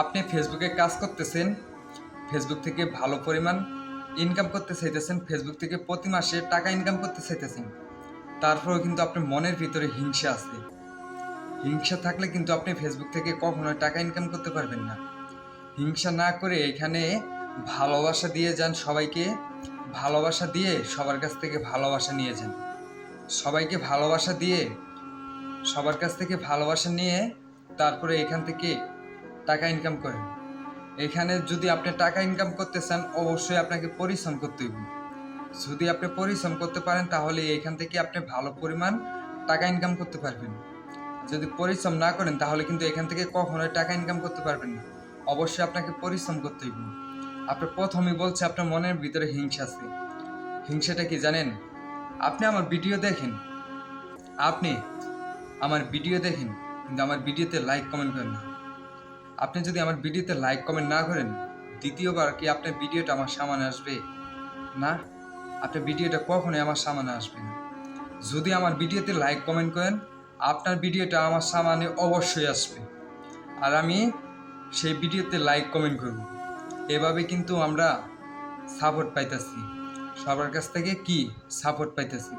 আপনি ফেসবুকে কাজ করতেছেন, ফেসবুক থেকে ভালো পরিমাণ ইনকাম করতে চাইতেছেন, ফেসবুক থেকে প্রতি মাসে টাকা ইনকাম করতে চাইতেছেন। তারপরেও কিন্তু আপনার মনের ভিতরে হিংসা আছে। হিংসা থাকলে কিন্তু আপনি ফেসবুক থেকে কখনোই টাকা ইনকাম করতে পারবেন না। হিংসা না করে এখানে ভালোবাসা দিয়ে যান সবাইকে, ভালোবাসা দিয়ে সবার কাছ থেকে ভালোবাসা নিয়ে যান। সবাইকে ভালোবাসা দিয়ে সবার কাছ থেকে ভালোবাসা নিয়ে তারপরে এখান থেকে টাকা ইনকাম করেন। এখানে যদি আপনি টাকা ইনকাম করতে চান অবশ্যই আপনাকে পরিশ্রম করতে হবে। যদি আপনি পরিশ্রম করতে পারেন তাহলে এখান থেকে আপনি ভালো পরিমাণ টাকা ইনকাম করতে পারবেন। যদি পরিশ্রম না করেন তাহলে কিন্তু এখান থেকে কখনোই টাকা ইনকাম করতে পারবেন না। অবশ্যই আপনাকে পরিশ্রম করতে হবে। আপনার প্রথমেই বলছে আপনার মনের ভিতরে হিংসা আছে। হিংসাটা কি জানেন? আপনি আমার ভিডিও দেখেন, আপনি আমার ভিডিও দেখেন, কিন্তু আমার ভিডিওতে লাইক কমেন্ট করেন না। আপনি যদি আমার ভিডিওতে লাইক কমেন্ট না করেন, দ্বিতীয়বার কি আপনার ভিডিওটা আমার সামনে আসবে? না, আপনার ভিডিওটা কখনোই আমার সামনে আসবে না। যদি আমার ভিডিওতে লাইক কমেন্ট করেন, আপনার ভিডিওটা আমার সামনে অবশ্যই আসবে, আর আমি সেই ভিডিওতে লাইক কমেন্ট করব। এভাবে কিন্তু আমরা সাপোর্ট পাইতেছি, সবার কাছ থেকে কি সাপোর্ট পাইতেছি।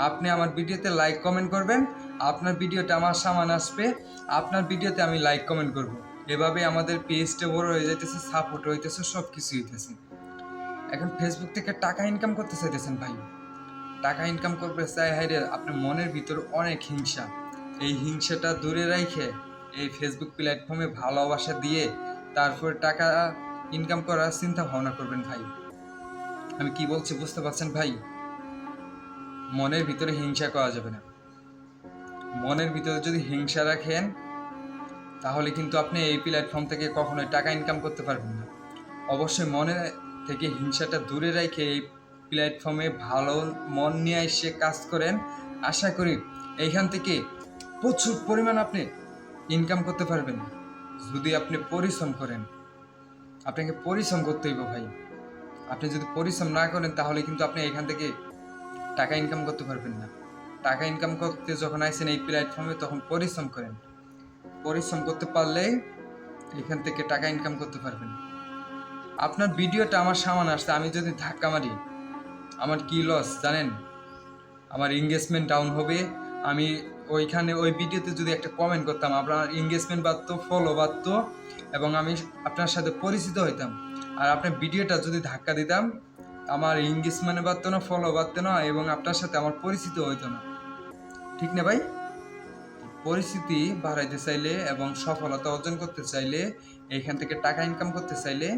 আপনি আমার ভিডিওতে লাইক কমেন্ট করবেন, আপনার ভিডিওটা আমার সামনে আসবে, আপনার ভিডিওতে আমি লাইক কমেন্ট করব। এভাবে আমাদের পেজটা বড় হয়ে যাইতেছে, সাপোর্ট হইতেছে, সব কিছু হইতেছে। এখন ফেসবুক থেকে টাকা ইনকাম করতে চাইতেছেন ভাই, টাকা ইনকাম করতে চাই হাইরে আপনার মনের ভিতর অনেক হিংসা। এই হিংসাটা দূরে রাখে এই ফেসবুক প্ল্যাটফর্মে ভালোবাসা দিয়ে তারপর টাকা ইনকাম করার চিন্তা ভাবনা করবেন ভাই। আমি কি বলছি বুঝতে পারছেন ভাই? মনের ভিতরে হিংসা করা যাবে না। মনের ভিতরে যদি হিংসা রাখেন তাহলে কিন্তু আপনি এই প্ল্যাটফর্ম থেকে কখনোই টাকা ইনকাম করতে পারবেন না। অবশ্যই মনে থেকে হিংসাটা দূরে রেখে এই প্ল্যাটফর্মে ভালো মন নিয়ে এসে কাজ করেন। আশা করি এইখান থেকে প্রচুর পরিমাণ আপনি ইনকাম করতে পারবেন যদি আপনি পরিশ্রম করেন। আপনাকে পরিশ্রম করতে হইব ভাই। আপনি যদি পরিশ্রম না করেন তাহলে কিন্তু আপনি এখান থেকে টাকা ইনকাম করতে পারবেন না। টাকা ইনকাম করতে যখন আইসেন এই প্ল্যাটফর্মে তখন পরিশ্রম করেন। পরিশ্রম করতে পারলেই এখান থেকে টাকা ইনকাম করতে পারবেন। আপনার ভিডিওটা আমার সামনে আসছে, আমি যদি ধাক্কা মারি আমার কি লস জানেন? আমার এঙ্গেজমেন্ট ডাউন হবে। আমি ওইখানে ওই ভিডিওতে যদি একটা কমেন্ট করতাম আপনার এঙ্গেজমেন্ট বাড়তো, ফলো বাড়তো, এবং আমি আপনার সাথে পরিচিত হইতাম। আর আপনার ভিডিওটা যদি ধাক্কা দিতাম আমার এঙ্গেজমেন্ট বাড়তো না, ফলো বাড়তো না, এবং আপনার সাথে আমার পরিচিত হইতো না। ঠিক না ভাই? পরিস্থিতি বাড়াইতে চাইলে এবং সফলতা অর্জন করতে চাইলে, এইখান থেকে টাকা ইনকাম করতে চাইলে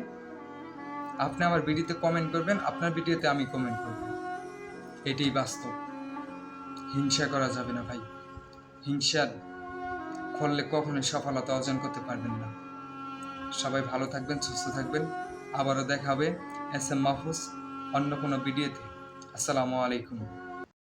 আপনি আমার ভিডিওতে কমেন্ট করবেন, আপনার ভিডিওতে আমি কমেন্ট করব। এটাই বাস্তব। হিংসা করা যাবে না ভাই। হিংসা করলে কখনোই সফলতা অর্জন করতে পারবেন না। সবাই ভালো থাকবেন, সুস্থ থাকবেন। আবারও দেখা হবে এস এম মাহফুজ অন্য কোনো ভিডিওতে। আসসালামু আলাইকুম।